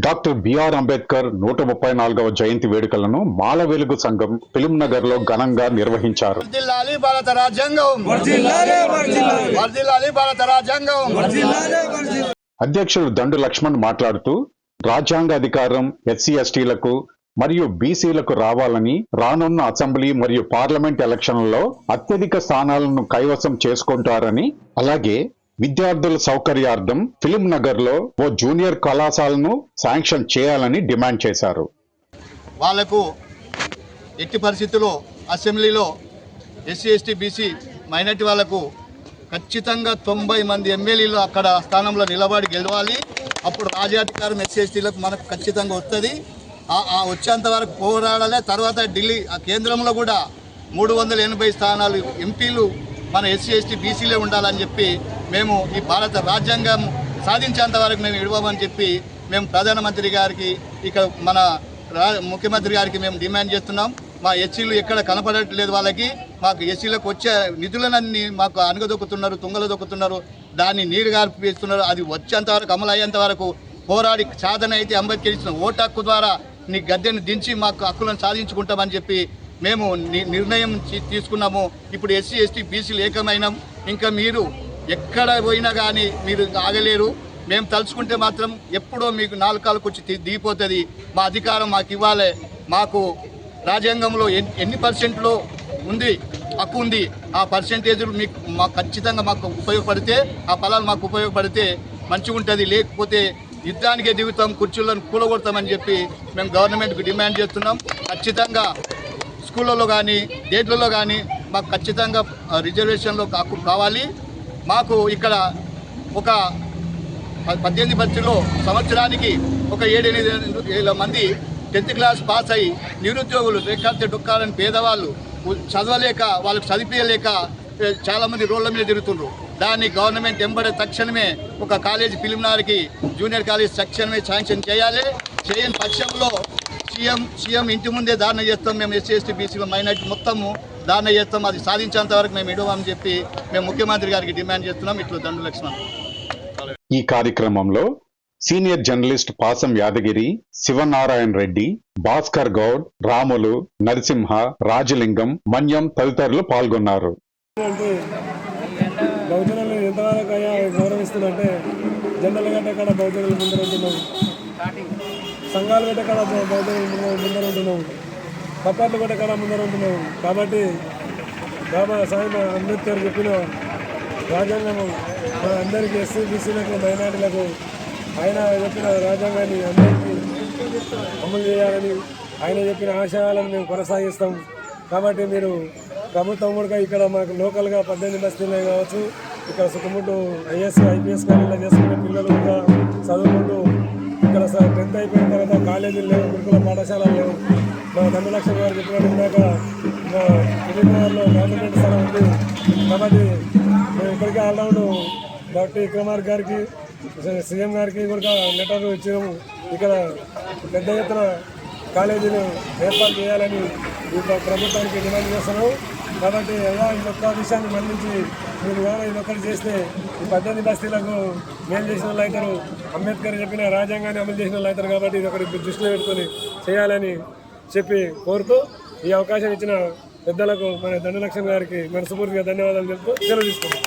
Doctor BR Ambedkar 134వ జయంతి వేడుకలను మాల వెలుగు సంఘం ఫిలిం నగర్ లో ఘనంగా నిర్వహించారు. అధ్యక్షుడు దండు లక్ష్మణ్ మాట్లాడుతూ రాజ్యాంగ అధికారం ఎస్సీ ఎస్టీలకు మరియు బీసీలకు రావాలని, రానున్న అసెంబ్లీ మరియు పార్లమెంట్ ఎలక్షన్లలో అత్యధిక స్థానాలను కైవసం చేసుకుంటారని, అలాగే విద్యార్థుల సౌకర్యార్థం ఫిలిం నగర్ లో ఓ జూనియర్ కళాశాలను శాంక్షన్ చేయాలని డిమాండ్ చేశారు. వాళ్లకు ఎట్టి పరిస్థితుల్లో అసెంబ్లీలో ఎస్సీ ఎస్టీ బీసీ మైనార్టీ వాళ్లకు ఖచ్చితంగా 90 మంది ఎమ్మెల్యేలు అక్కడ స్థానంలో నిలబడి గెలవాలి. అప్పుడు రాజ్యాధికారం ఎస్సీ ఎస్టీలకు మనకు ఖచ్చితంగా వస్తుంది. వచ్చేంత వరకు పోరాడాలి. తర్వాత ఢిల్లీ కేంద్రంలో కూడా 380 స్థానాలు ఎంపీలు మన ఎస్సీ ఎస్టీ బీసీలే ఉండాలని చెప్పి మేము ఈ భారత రాజ్యాంగం సాధించేంత వరకు మేము ఇవ్వమని చెప్పి మేము ప్రధానమంత్రి గారికి, ఇక మన ముఖ్యమంత్రి గారికి మేము డిమాండ్ చేస్తున్నాం. మా ఎస్సీలు ఎక్కడ కనపడట్లేదు. వాళ్ళకి మాకు ఎస్సీలకు వచ్చే నిధులనన్నీ మాకు అనగదొక్కుతున్నారు, తుంగలు దొక్కుతున్నారు, దాన్ని నీరు గార్పిస్తున్నారు. అది వచ్చేంత వరకు, అమలు అయ్యేంత వరకు పోరాడి సాధన అయితే అంబేద్కర్ ఇచ్చిన ఓటు హక్కు ద్వారా నీ గద్దెను దించి మాకు హక్కులను సాధించుకుంటామని చెప్పి మేము నిర్ణయం తీసుకున్నాము. ఇప్పుడు ఎస్సీ ఎస్టీ బీసీలు ఏకమైనాం. ఇంకా మీరు ఎక్కడ పోయినా కానీ మీరు ఆగలేరు. మేము తలుచుకుంటే మాత్రం ఎప్పుడో మీకు 4 కాళ్ళకు వచ్చి దిగిపోతుంది. మా అధికారం మాకు ఇవ్వాలి. మాకు రాజ్యాంగంలో ఎన్ని పర్సెంట్లో ఉంది హక్కు ఉంది, ఆ పర్సెంటేజ్లు మీకు మాకు ఖచ్చితంగా మాకు ఉపయోగపడితే, ఆ ఫలాలు మాకు ఉపయోగపడితే మంచిగా ఉంటుంది. లేకపోతే యుద్ధానికే దిగుతాం, కుర్చీలను కూలగొడతామని చెప్పి మేము గవర్నమెంట్కి డిమాండ్ చేస్తున్నాం. ఖచ్చితంగా స్కూళ్ళలో కానీ డేట్లలో కానీ మాకు ఖచ్చితంగా రిజర్వేషన్లో హక్కు కావాలి. మాకు ఇక్కడ ఒక 18 బస్సులో సంవత్సరానికి ఒక 7-8 మంది 10th క్లాస్ పాస్ అయ్యి నిరుద్యోగులు, రేఖార్తె డొక్కాలని పేదవాళ్ళు చదవలేక, వాళ్ళకి చదివించలేక చాలామంది రోడ్ల మీద తిరుగుతున్నారు. దాన్ని గవర్నమెంట్ ఎంబడే తక్షణమే ఒక కాలేజీ ఫిలిం నగర్కి జూనియర్ కాలేజ్ తక్షణమే శాంక్షన్ చేయాలి. చేయని పక్షంలో సీఎం ఇంటి ముందే ధారణ చేస్తాం. మేము ఎస్సీ ఎస్టీ బీసీ మైనార్టీ మొత్తము ధారణ చేస్తాం. అది సాధించేంత వరకు మేము ఇవ్వమని చెప్పి మేము ముఖ్యమంత్రి గారికి డిమాండ్ చేస్తున్నాం. ఇట్లా దండు లక్ష్మణ్. ఈ కార్యక్రమంలో సీనియర్ జర్నలిస్ట్ పాసం యాదగిరి, శివనారాయణ రెడ్డి, భాస్కర్ గౌడ్, రాములు, నరసింహ, రాజలింగం, మన్యం తదితరులు పాల్గొన్నారు. బహుజనులు ఎంతవరకు గౌరవిస్తున్నంటే, జనరల్ గట్ట కాడ బహుజనులు ముందర ఉంటున్నాం, సంఘాలు గట్ట కాడ బహుజనులు ముందర ఉంటున్నాం, పత్రాలు గట్ట కాడ ముందర ఉంటున్నాం. కాబట్టి బాబా సాహెబ్ అంబేద్కర్ చెప్పిన రాజ్యాంగం మన అందరికీ ఎస్సీ బీసీలకు మైనార్టీలకు ఆయన చెప్పిన రాజ్యాంగాన్ని అందరికీ అమలు చేయాలని, ఆయన చెప్పిన ఆశయాలను మేము కొనసాగిస్తాం. కాబట్టి మీరు ప్రభుత్వం కూడా ఇక్కడ మాకు లోకల్గా 18 బస్తీలే కావచ్చు, ఇక్కడ సుఖముట్టు ఐఏఎస్ ఐపీఎస్ కానీ ఇలా చేసుకునే పిల్లలు కూడా చదువుకుంటూ ఇక్కడ 10th అయిపోయిన తర్వాత కాలేజీలు లేవు, గురుకుల పాఠశాలలు లేవు. మా దండు లక్ష్మణ్ గారు చెప్పినట్టు ఇందాక మా ఫిలింనగర్లో గవర్నమెంట్ స్థలం ఉంది. కాబట్టి మేము ఇప్పటికే ఆల్రౌండ్ డాక్టర్ విక్రమార్ గారికి, సీఎం గారికి కూడా లెటర్లు ఇచ్చినాము. ఇక్కడ పెద్ద ఎత్తున కాలేజీలు ఏర్పాటు చేయాలని ప్రభుత్వానికి డిమాండ్ చేస్తున్నాము. కాబట్టి ఎలా ఇంకొక విషయాన్ని మళ్ళించి మీరు కానీ ఇదొక్కటి చేస్తే ఈ 18 బస్తీలకు మేలు చేసిన వాళ్ళు అవుతారు, అంబేద్కర్ చెప్పిన రాజ్యాంగాన్ని అమలు చేసిన వాళ్ళు అవుతారు. కాబట్టి ఇది ఒకటి దృష్టిలో పెట్టుకొని చేయాలని చెప్పి కోరుతూ ఈ అవకాశం ఇచ్చిన పెద్దలకు మన దండు లక్ష్మణ్ గారికి మనస్ఫూర్తిగా ధన్యవాదాలు తెలుపుతూ సెలవు తీసుకుంటాం.